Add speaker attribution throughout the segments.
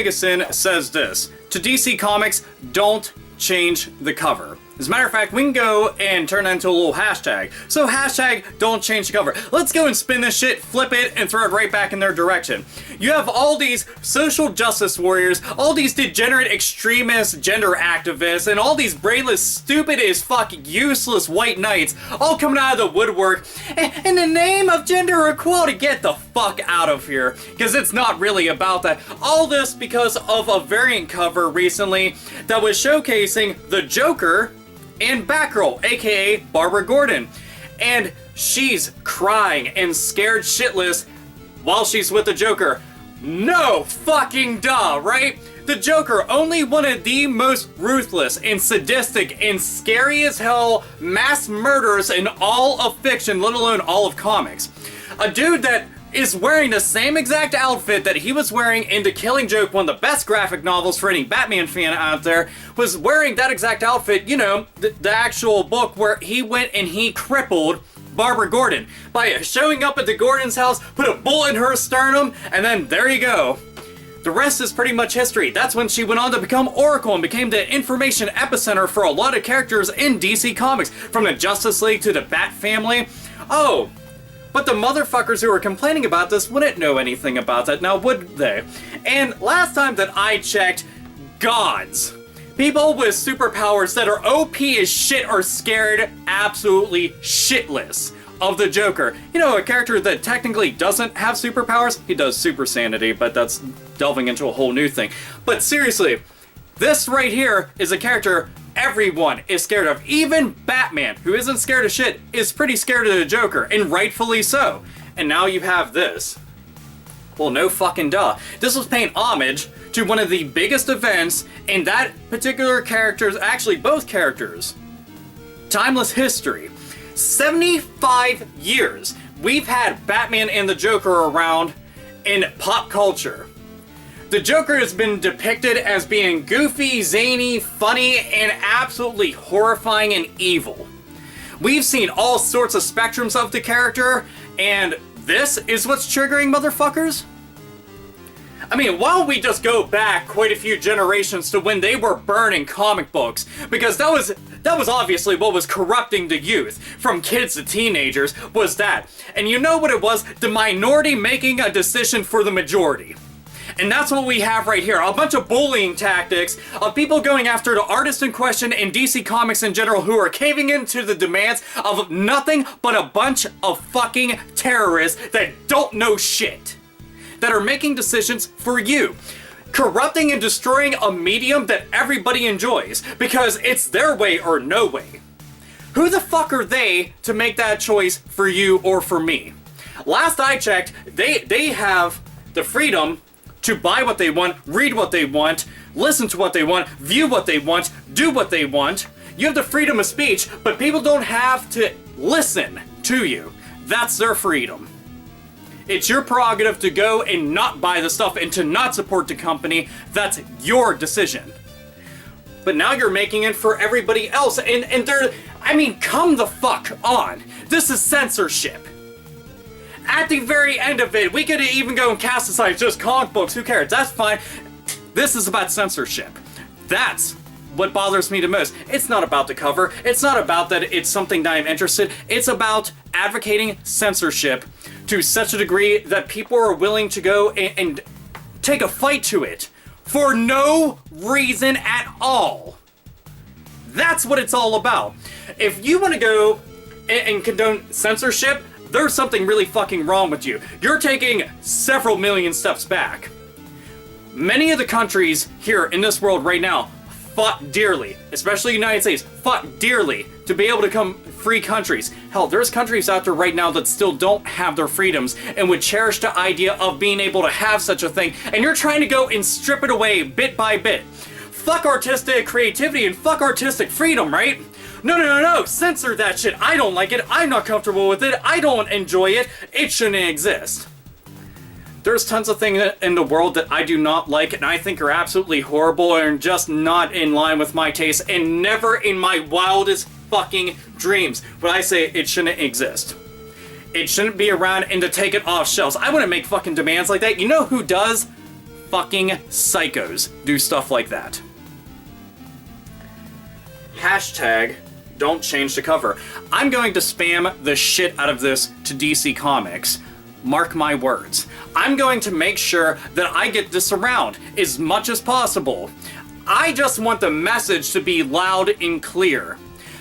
Speaker 1: AlphaOmegaSin says this: to DC Comics, don't change the cover. As a matter of fact, we can go and turn that into a little hashtag. So hashtag don't change the cover. Let's go and spin this shit, flip it, and throw it right back in their direction. You have all these social justice warriors, all these degenerate extremists, gender activists, and all these brainless, stupid as fuck, useless white knights all coming out of the woodwork in the name of gender equality. Get the fuck out of here, because it's not really about that. All this because of a variant cover recently that was showcasing the Joker and Batgirl, aka Barbara Gordon. And she's crying and scared shitless while she's with the Joker. No fucking duh, right? The Joker, only one of the most ruthless and sadistic and scary as hell mass murderers in all of fiction, let alone all of comics. A dude that is wearing the same exact outfit that he was wearing in The Killing Joke, one of the best graphic novels for any Batman fan out there, was wearing that exact outfit, you know, the actual book where he went and he crippled Barbara Gordon by showing up at the Gordon's house, put a bullet in her sternum, and then there you go. The rest is pretty much history. That's when she went on to become Oracle and became the information epicenter for a lot of characters in DC Comics, from the Justice League to the Bat family. Oh, but the motherfuckers who were complaining about this wouldn't know anything about that, now would they? And last time that I checked, gods, people with superpowers that are OP as shit, are scared absolutely shitless of the Joker. You know, a character that technically doesn't have superpowers. He does super sanity, but that's delving into a whole new thing. But seriously, this right here is a character everyone is scared of. Even Batman, who isn't scared of shit, is pretty scared of the Joker, and rightfully so. And now you have this. Well, no fucking duh. This was paying homage to one of the biggest events in that particular character's, actually both characters' timeless history. 75 years we've had Batman and the Joker around in pop culture. The Joker has been depicted as being goofy, zany, funny, and absolutely horrifying and evil. We've seen all sorts of spectrums of the character, and this is what's triggering motherfuckers? I mean, why don't we just go back quite a few generations to when they were burning comic books? Because that was obviously what was corrupting the youth, from kids to teenagers, was that. And you know what it was? The minority making a decision for the majority. And that's what we have right here. A bunch of bullying tactics of people going after the artist in question in DC Comics in general, who are caving into the demands of nothing but a bunch of fucking terrorists that don't know shit, that are making decisions for you. Corrupting and destroying a medium that everybody enjoys because it's their way or no way. Who the fuck are they to make that choice for you or for me? Last I checked, they have the freedom to buy what they want, read what they want, listen to what they want, view what they want, do what they want. You have the freedom of speech, but people don't have to listen to you. That's their freedom. It's your prerogative to go and not buy the stuff and to not support the company. That's your decision. But now you're making it for everybody else, and they're, I mean, come the fuck on. This is censorship. At the very end of it, we could even go and cast aside just comic books, who cares? That's fine. This is about censorship. That's what bothers me the most. It's not about the cover. It's not about that it's something that I'm interested. It's about advocating censorship to such a degree that people are willing to go and take a fight to it for no reason at all. That's what it's all about. If you want to go and condone censorship, there's something really fucking wrong with you. You're taking several million steps back. Many of the countries here in this world right now fought dearly, especially the United States, fought dearly to be able to become free countries. Hell, there's countries out there right now that still don't have their freedoms and would cherish the idea of being able to have such a thing, and you're trying to go and strip it away bit by bit. Fuck artistic creativity and fuck artistic freedom, right? No, censor that shit. I don't like it. I'm not comfortable with it. I don't enjoy it. It shouldn't exist. There's tons of things in the world that I do not like and I think are absolutely horrible and just not in line with my taste, and never in my wildest fucking dreams would I say it shouldn't exist. It shouldn't be around, and to take it off shelves. I wouldn't make fucking demands like that. You know who does? fucking psychos do stuff like that. Hashtag don't change the cover. I'm going to spam the shit out of this to DC Comics. Mark my words. I'm going to make sure that I get this around as much as possible. I just want the message to be loud and clear.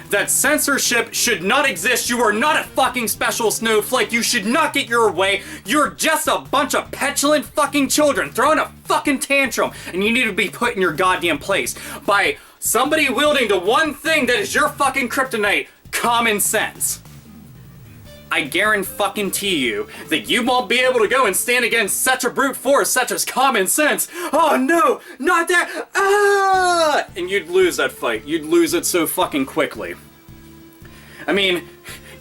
Speaker 1: That censorship should not exist. You are not a fucking special snowflake. You should not get your way. You're just a bunch of petulant fucking children throwing a fucking tantrum, and you need to be put in your goddamn place by somebody wielding the one thing that is your fucking kryptonite, common sense. I guarantee you that you won't be able to go and stand against such a brute force such as common sense. Oh no, not that, ah! And you'd lose that fight. You'd lose it so fucking quickly. I mean,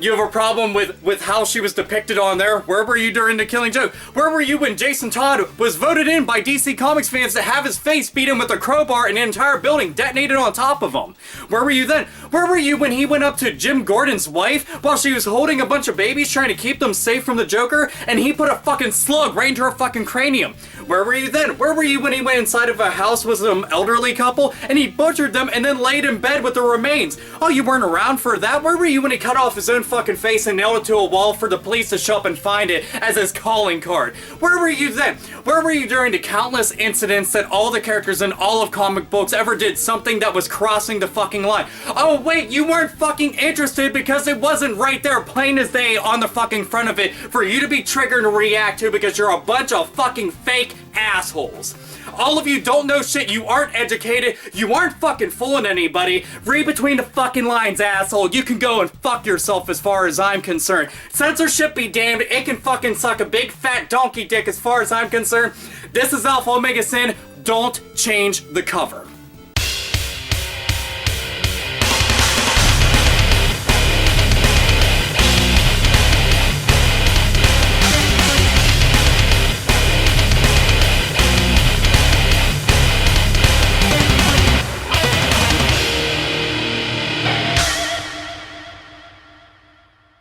Speaker 1: you have a problem with how she was depicted on there? Where were you during the Killing Joke? Where were you when Jason Todd was voted in by DC Comics fans to have his face beat in with a crowbar and an entire building detonated on top of him? Where were you then? Where were you when he went up to Jim Gordon's wife while she was holding a bunch of babies trying to keep them safe from the Joker, and he put a fucking slug right into her fucking cranium? Where were you then? Where were you when he went inside of a house with some elderly couple and he butchered them and then laid in bed with the remains? Oh, you weren't around for that? Where were you when he cut off his own fucking face and nailed it to a wall for the police to show up and find it as his calling card? Where were you then? Where were you during the countless incidents that all the characters in all of comic books ever did something that was crossing the fucking line? Oh wait, you weren't fucking interested because it wasn't right there plain as day on the fucking front of it for you to be triggered and react to because you're a bunch of fucking fake assholes. All of you don't know shit, you aren't educated, you aren't fucking fooling anybody. Read between the fucking lines, asshole. You can go and fuck yourself as far as I'm concerned. Censorship be damned, it can fucking suck a big fat donkey dick as far as I'm concerned. This is AlphaOmegaSin, don't change the cover.